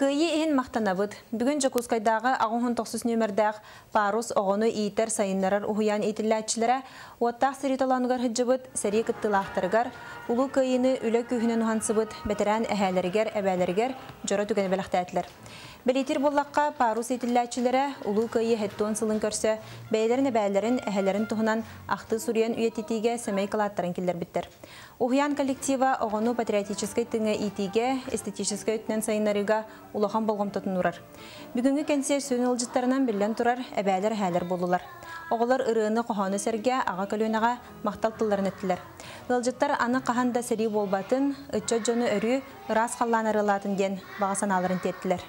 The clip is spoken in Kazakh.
Кыйы ehen мақтанабыд. Бүгін Жакускайдағы ағын 9 нөмірдәғ парус оғыны ийтер сайынларар ұхуян етілләтчілері оттақ сәриталанығар хыджыбыд, сәрі кыттылақтырығар, ұлы кыйыны үлі күйінен ұхансыбыд, бәтерән әхәлергер, әбәлергер жора түгені бәліқтәтілер. Белетер боллаққа парус етілләтчілері ұлы кыйы хеттуын сылын көрсі, бәйлерін әбәлерін әхәлерін тұхынан ақты сүриян үйететіге сәмей калаттарын келдер біттір. Ұхуян коллектива оғыну патриотической тыңы итиге, эстетической өтінен сайынларыға улахан болғым тұтын ұрар. Бүгінгі кәнсер сүйін ұлжыттарынан білен тұрар, әбәлер хәлер болулар. Оғылар ұрыны қоғаны сәрге аға көлуінаға мақтал тылларын өттілер. Ұлжыттар аны қағанда сәрі болбатын, үтчі жоны өрі ұрас қаллан арылатын ген бағасан алырын теттілер.